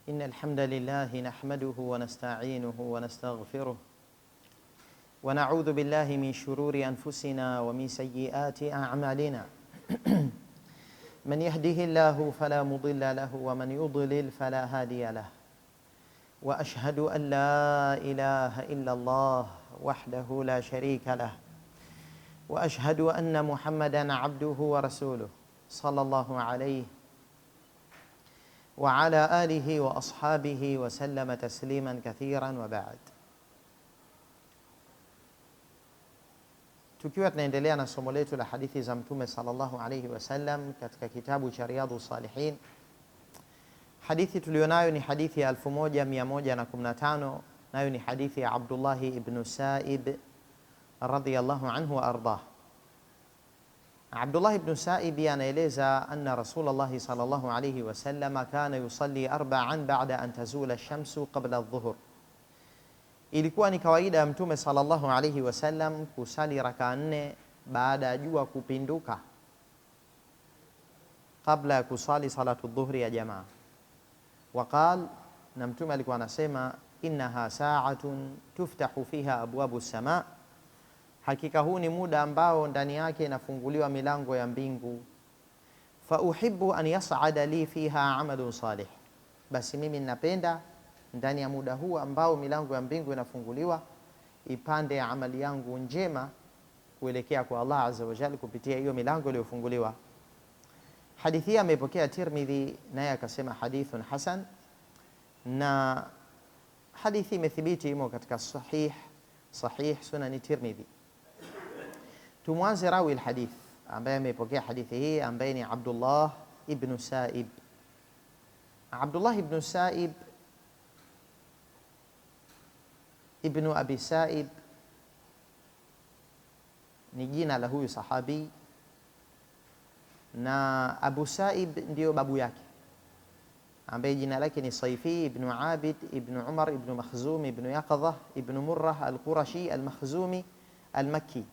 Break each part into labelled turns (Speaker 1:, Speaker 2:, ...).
Speaker 1: إن الحمد لله نحمده ونستعينه ونستغفره ونعوذ بالله من شرور أنفسنا ومن سيئات أعمالنا من يهده الله فلا مضل له ومن يضلل فلا هادي له وأشهد أن لا إله إلا الله وحده لا شريك له وأشهد أن محمدًا عبده ورسوله صلى الله عليه وعلى آله وأصحابه وسلم تسليما كثيرا وبعد. Tukiwa tunaendelea na somo letu la hadithi za Mtume sallallahu alayhi wasallam katika kitabu cha Riyadhus Salihin, hadithi tulionayo ni hadithi ya 1115, nayo ni hadithi ya Abdullah ibn Sa'ib radhiyallahu anhu wa ardah. Abdullah ibn Sa'ib anaeleza anna Rasulullah sallallahu alayhi wasallam kana yusalli arba'an ba'da an tazula ash-shamsu qabla adh-dhuhr. Ilikuwa ni kawaida ya Mtume sallallahu alayhi wasallam kusali raka 4 baada ya jua kupinduka, kabla ya kusali salatu dhuhri ya jamaa. Waqal, na Mtume alikuwa anasema, innaha sa'atun tuftahu fiha abwabu as-samaa, hakika huu ni muda ambao ndani yake inafunguliwa milango ya mbingu. Fa uhibbu an yas'ada li fiha amalun salih, basi mimi ninapenda ndani ya muda huu ambao milango ya mbingu inafunguliwa ipande amali yangu njema kuelekea kwa Allah azza wa jalla kupitia hiyo milango iliyofunguliwa. Hadithi hii amepokea Tirmidhi, naye akasema hadithun hasan, na hadithi imethibiti imo katika sahih sunani Tirmidhi. Tumwanze rawi alhadith ambaye amepokea hadithi hii, ambaye ni Abdullah ibn Sa'ib. Abdullah ibn Sa'ib ibn Abi Sa'ib ni jina la huyu sahabi, na Abu Sa'ib ndio babu yake ambaye jina lake ni Sayfi ibn Abid ibn Umar ibn Makhzum ibn Yaqadha ibn Murrah al-Qurashi al-Makhzumi al-Makki.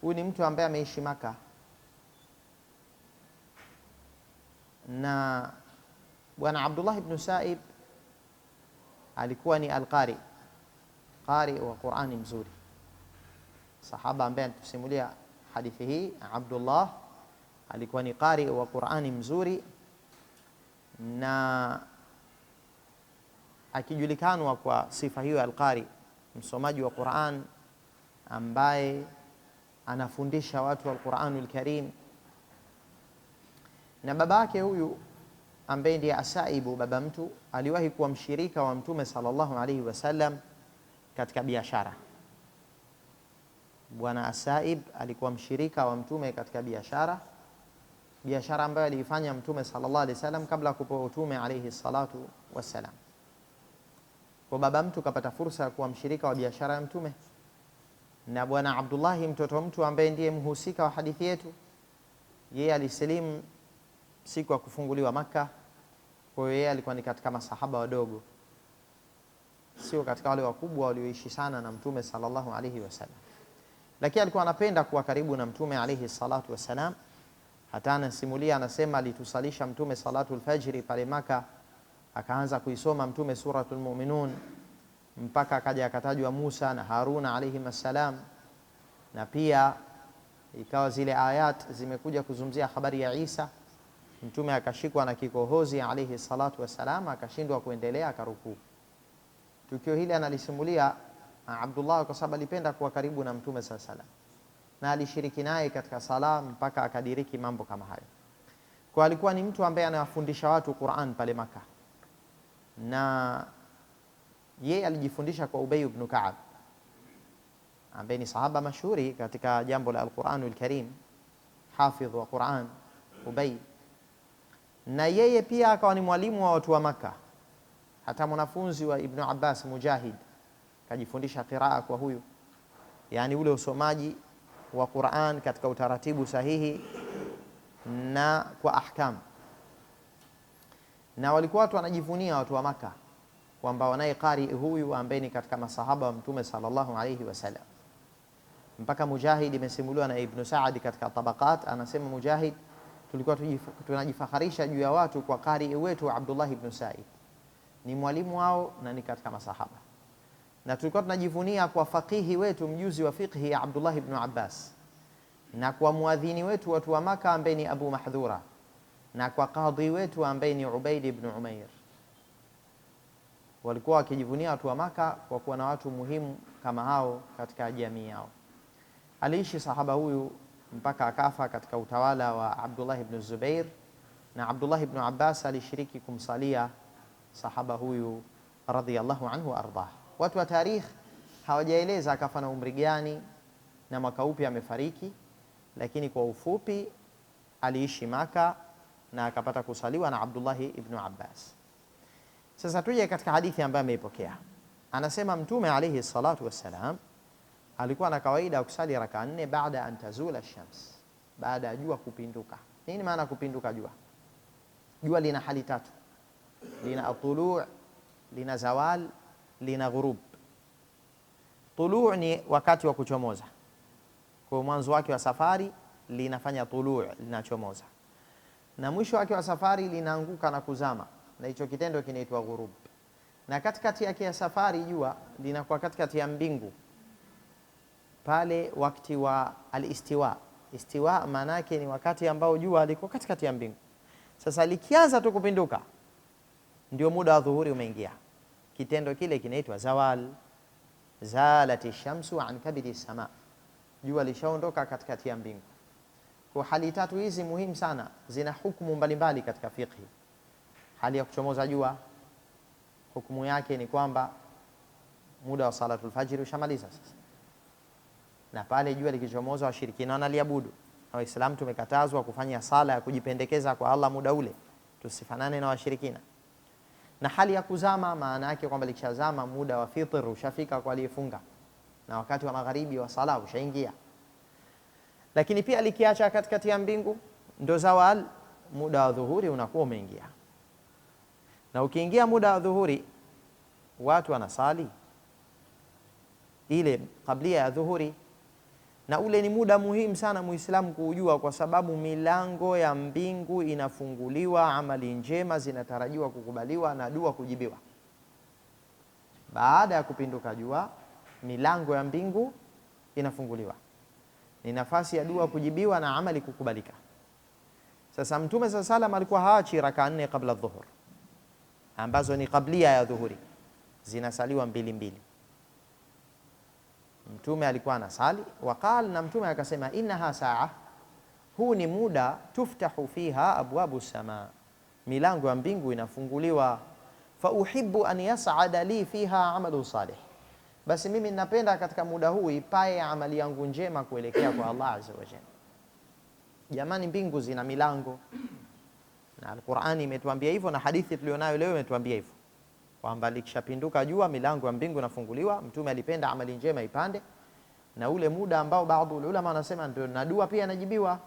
Speaker 1: Huyu ni mtu ambaye ameishi Maka, na bwana Abdullah ibn Sa'ib alikuwa ni al-qari wa Qur'ani mzuri. Sahaba ambaye anatusimulia hadithi hii, Abdullah, alikuwa ni qari wa Qur'ani mzuri, na akijulikanwa kwa sifa hiyo al-qari, msomaji wa Qur'an ambaye anafundisha watu al-Qur'anul Karim. Na babake huyu ambaye ndiye Asaibu, baba mtu, aliwahi kuwa mshirika wa Mtume sallallahu alaihi wasallam katika biashara. Bwana Asaib alikuwa mshirika wa Mtume katika biashara ambayo aliifanya Mtume sallallahu alaihi wasallam kabla kupewa utume alaihi salatu wassalam. Kwa baba mtu kapata fursa ya kuwa mshirika wa biashara ya Mtume, na bwana Abdullahi mtoto mtu ambaye ndiye mhusika wa hadithi yetu, yeye alisilimu siku ya kufunguliwa Makka. Kwa hiyo yeye alikuwa ni katika masahaba wadogo, sio katika wale wakubwa walioishi sana na Mtume sallallahu alaihi wasallam, lakini alikuwa anapenda kuwa karibu na Mtume alaihi salatu wassalam. Hata anasimulia, anasema alitusalisha Mtume salatul fajri pale Makka, akaanza kuisoma Mtume suratul Mu'minun mpaka akaja akatajwa Musa na Haruna alayhim assalam, na pia ikawa zile ayat zimekuja kuzungumzia habari ya Isa. Mtume akashikwa na kikohozi alayhi salatu wassalam, akashindwa kuendelea, akarukuu. Tukio hili analisimulia Abdullah kwa sababu alipenda kuwa karibu na Mtume sallallahu alayhi wasallam, na alishiriki naye katika sala mpaka akadiriki mambo kama hayo. Kwa alikuwa ni mtu ambaye anawafundisha watu Qur'an pale Makka, na yeye alijifundisha kwa Ubay ibn Ka'ab ambaye ni sahaba mashuhuri katika jambo la al-Qur'anul Karim, hafidh wa Qur'an Ubay. Na yeye pia akawa ni mwalimu wa watu wa Makka. Hata mwanafunzi wa Ibn Abbas Mujahid kajifundisha qiraa kwa huyu, yani ule usomaji wa Qur'an katika utaratibu sahihi na kwa ahkam. Na walikuwa watu wanajivunia watu wa Makka kwamba wanaye qari huyu ambaye ni katika masahaba wa Mtume sallallahu alayhi wasallam. Mpaka Mujahid imesimuliwa na Ibn Sa'd katika Tabaqat, anasema Mujahid, tulikuwa tunajifakharisha juu ya watu kwa qari wetu Abdullah ibn Sa'id. ni mwalimu wao na ni katika masahaba, na tulikuwa tunajivunia kwa faqihi wetu mjuzi wa fiqhi ya Abdullah ibn Abbas, na kwa muadhini wetu watu wa Maka ambaye ni Abu Mahdhura, na kwa kadhi wetu ambaye ni Ubaid ibn Umair. Walikuwa wakijivunia watu wa Maka kwa kuwa na watu muhimu kama hao katika jamii yao. Aliishi sahaba huyu mpaka akafa katika utawala wa Abdullah ibn Zubair, na Abdullah ibn Abbas alishiriki kumsalia sahaba huyu radhiyallahu anhu ardah. Watu wa tarikh hawajaeleza akafa na umri gani na mwaka upi amefariki, lakini kwa ufupi aliishi Maka na akapata kusaliwa na Abdullah ibn Abbas. Sasa tuje katika hadithi ambayo ameipokea. Anasema Mtume alayhi salatu wassalam alikuwa na kawaida kusali raka 4 baada an tazula shams, baada ya jua kupinduka. Nini maana kupinduka jua? Jua lina hali tatu, lina atulu', lina zawal, lina ghurub. Tulu' ni wakati wa kuchomoza, kwa mwanzo wake wa safari linafanya tulu', linachomoza, na mwisho wake wa safari linaanguka na kuzama, na hicho kitendo kinaitwa ghurub. Na katikati yake ya safari jua linakuwa katikati ya mbingu pale wakati wa al-istiwa. Istiwa maana yake ni wakati ambao jua liko katikati ya mbingu. Sasa likianza tu kupinduka ndio muda wa dhuhuri umeingia. Kitendo kile kinaitwa zawal. Zalati shamsu an kabidi sama, jua lishaondoka katikati ya mbingu. Kwa hali tatu hizi muhimu sana, zina hukumu mbalimbali katika fiqh. Hali ya kuchomoza jua, hukumu yake ni kwamba muda wa salatul fajr ushamaliza sasa, na pale jua likichomoza washirikina wanaliabudu, na Waislamu tumekatazwa kufanya sala ya kujipendekeza kwa Allah muda ule, tusifanane na washirikina. Na hali ya kuzama maana yake kwamba likishazama muda wa fitr ushafika kwa aliyefunga, na wakati wa magharibi wa sala ushaingia. Lakini pia likiacha katikati ya mbingu ndo zawal, muda wa dhuhuri unakuwa umeingia. Na ukiingia muda wa dhuhuri watu wanasali ile kabla ya dhuhuri, na ule ni muda muhimu sana Muislamu kuujua, kwa sababu milango ya mbingu inafunguliwa, amali njema zinatarajiwa kukubaliwa na dua kujibiwa. Baada ya kupinduka jua, milango ya mbingu inafunguliwa, ni nafasi ya dua kujibiwa na amali kukubalika. Sasa Mtume sallallahu alayhi wasallam alikuwa haachi raka 4 kabla dhuhur, ambazo ni kablia ya dhuhuri, zinasaliwa mbili mbili. Mtume alikuwa anasali waqal, na Mtume akasema innaha saa, huu ni muda tuftahu fiha abwabu sama, milango ya mbingu inafunguliwa. Fa uhibbu an yas'ada li fiha amalu salih, basi mimi ninapenda katika muda huu ipae amali yangu njema kuelekea kwa Allah azza wa jalla. Jamani, mbingu zina milango, na Al-Qur'ani imetuambia hivyo, na hadithi tulionayo leo imetuambia hivyo kwamba likishapinduka jua milango ya mbingu inafunguliwa. Mtume alipenda amali njema ipande, na ule muda ambao baadhi ulama wanasema ndio na dua pia inajibiwa.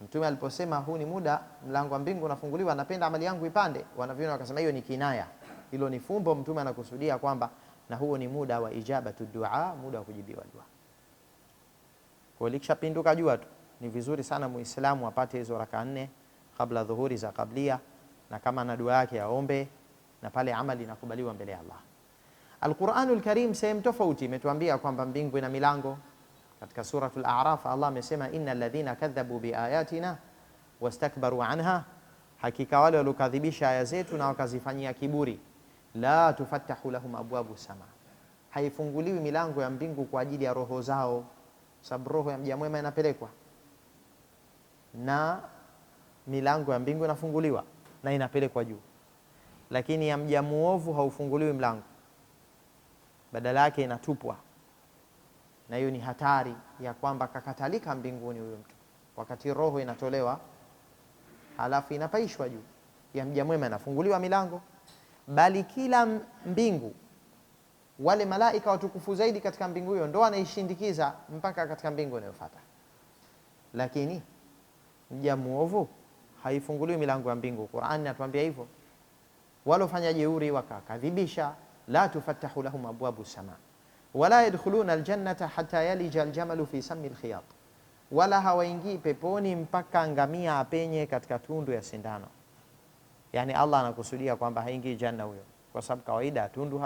Speaker 1: Mtume aliposema huu ni muda mlango wa mbingu unafunguliwa, napenda amali yangu ipande, wanaviona wakasema hiyo ni kinaya, hilo ni fumbo. Mtume anakusudia kwamba na huo ni muda wa ijabatu dua, muda wa kujibiwa dua. Kwa likishapinduka jua tu ni vizuri sana Muislamu apate hizo raka 4 kabla dhuhuri za kablia, na kama na dua yake aombe, na pale amali inakubaliwa mbele ya Allah. Al-Qur'anul Karim sehemu tofauti imetuambia kwamba mbingu ina milango. Katika suratul A'raf Allah amesema innal ladhina kadhabu biayatina wastakbaru anha, hakika wale waliokadhibisha aya zetu na wakazifanyia kiburi, la tufattahu lahum abwabu sama, haifunguliwi milango ya mbingu kwa ajili ya roho zao, sababu roho ya mja mwema inapelekwa, na milango ya mbingu inafunguliwa na inapelekwa juu, lakini ya mja muovu haufunguliwi mlango, badala yake inatupwa. Na hiyo ni hatari ya kwamba kakatalika mbinguni huyo mtu, wakati roho inatolewa halafu inapaishwa juu. Ya mja mwema inafunguliwa milango, bali kila mbingu wale malaika watukufu zaidi katika mbingu hiyo ndo wanaishindikiza mpaka katika mbingu inayofuata. Lakini mja muovu haifunguliwi milango ya mbingu. Qur'ani inatuambia hivyo, walofanya jeuri wakakadhibisha, la tufattahu lahum abwabu sama wala yadkhuluna aljannata hatta yalija aljamalu fi sammi alkhiyat, wala hawaingii peponi mpaka ngamia apenye katika tundu ya sindano. Yani Allah anakusudia kwamba haingii janna huyo, kwa sababu kawaida tundu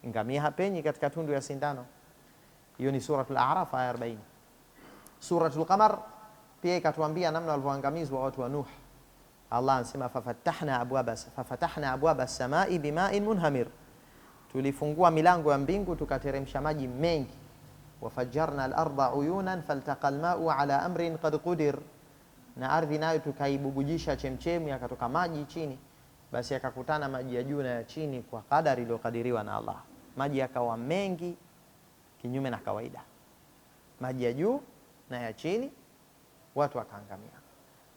Speaker 1: ngamia hapenyi katika tundu ya sindano. Hiyo ni suratul A'raf aya 40. Suratul Qamar pia ikatuambia namna walivyoangamizwa watu wa Nuh. Allah anasema fafatahna abwaba as-samai bima'in munhamir, tulifungua milango ya mbingu tukateremsha maji mengi. Wafajjarna al-ardha uyunan faltaqa al-ma'u ala amrin qad qudir, na ardhi nayo tukaibubujisha chemchemi yakatoka maji chini. Basi yakakutana maji ya juu na ya chini kwa kadari iliyokadiriwa na Allah. Maji yakawa mengi kinyume na kawaida, maji ya juu na ya chini, watu wakaangamia.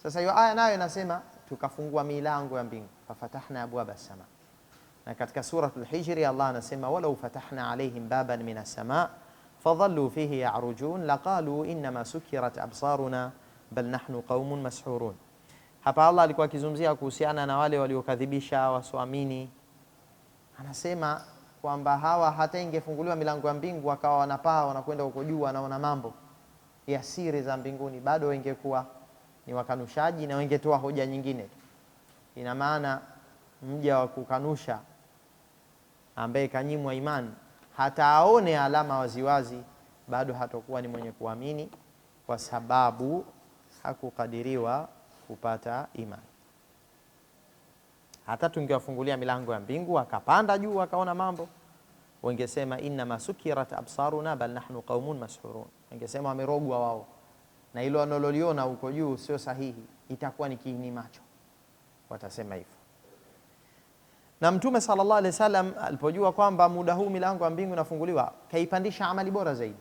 Speaker 1: Sasa hiyo aya nayo inasema tukafungua milango ya mbingu, fafatahna abwaba as-sama. Na katika suratul Hijri Allah anasema walau fatahna alaihim baban min as-sama fadhallu fihi ya'rujun laqalu inma sukirat absaruna bal nahnu qaumun mashhurun. Hapa Allah alikuwa akizungumzia kuhusiana na wale waliokadhibisha wasioamini. Anasema kwamba hawa hata ingefunguliwa milango ya mbingu wakawa wanapaa wanakwenda huko juu wanaona mambo ya siri za mbinguni, bado wengekuwa ni wakanushaji na wengetoa hoja nyingine. Ina maana mja wa kukanusha ambaye kanyimwa imani hata aone alama waziwazi bado hatakuwa ni mwenye kuamini, kwa sababu hakukadiriwa kupata imani. Hata tungewafungulia milango ya mbingu akapanda juu akaona mambo, wangesema inma sukirat absaruna bal nahnu qaumun mashhurun, wangesema wamerogwa wao na hilo analoliona huko juu sio sahihi, itakuwa ni kiini macho, watasema hivyo. Na Mtume sallallahu alaihi wasallam alipojua kwamba muda huu milango ya mbingu inafunguliwa, kaipandisha amali bora zaidi.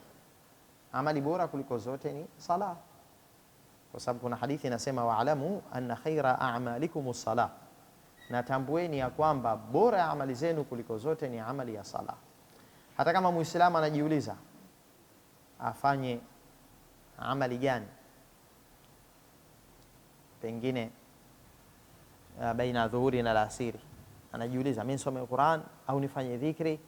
Speaker 1: Amali bora kuliko zote ni sala, kwa sababu kuna hadithi inasema wa'lamu anna khaira a'malikum salah, na tambueni ya kwamba bora ya amali zenu kuliko zote ni amali ya sala. Hata kama Muislamu anajiuliza afanye amali gani, pengine baina dhuhuri na alasiri, anajiuliza mimi nisome Qur'an au nifanye dhikri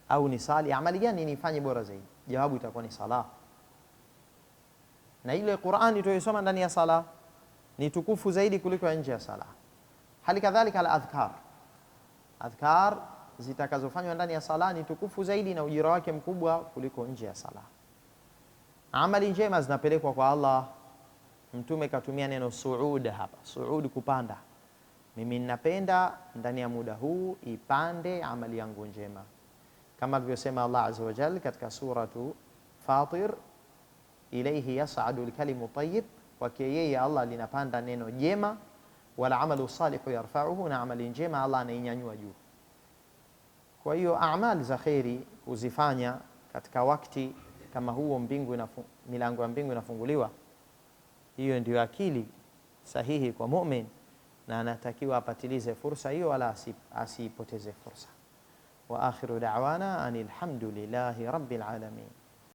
Speaker 1: au nisali, amali gani nifanye bora zaidi? Jawabu itakuwa ni sala. Na ile Qur'an tuliyosoma ndani ya sala ni tukufu zaidi kuliko nje ya sala. Hali kadhalika al-adhkar, adhkar zitakazofanywa ndani ya sala ni tukufu zaidi na ujira wake mkubwa kuliko nje ya sala. Amali njema zinapelekwa kwa Allah. Mtume katumia neno suud hapa, suud kupanda. Mimi ninapenda ndani ya muda huu ipande amali yangu njema, kama alivyosema Allah azza wa jalla katika suratu Fatir, ilayhi yas'adu al-kalimu tayyib, kwake yeye Allah linapanda neno jema, wala amalu salihu yarfa'uhu, na amali njema Allah anainyanyua juu. Kwa hiyo amali za khairi kuzifanya katika wakati kama huo milango ya mbingu inafunguliwa, hiyo ndio akili sahihi kwa mu'min, na anatakiwa apatilize fursa hiyo wala asipoteze fursa. Wa akhiru da'wana anil hamdulillahi rabbil alamin.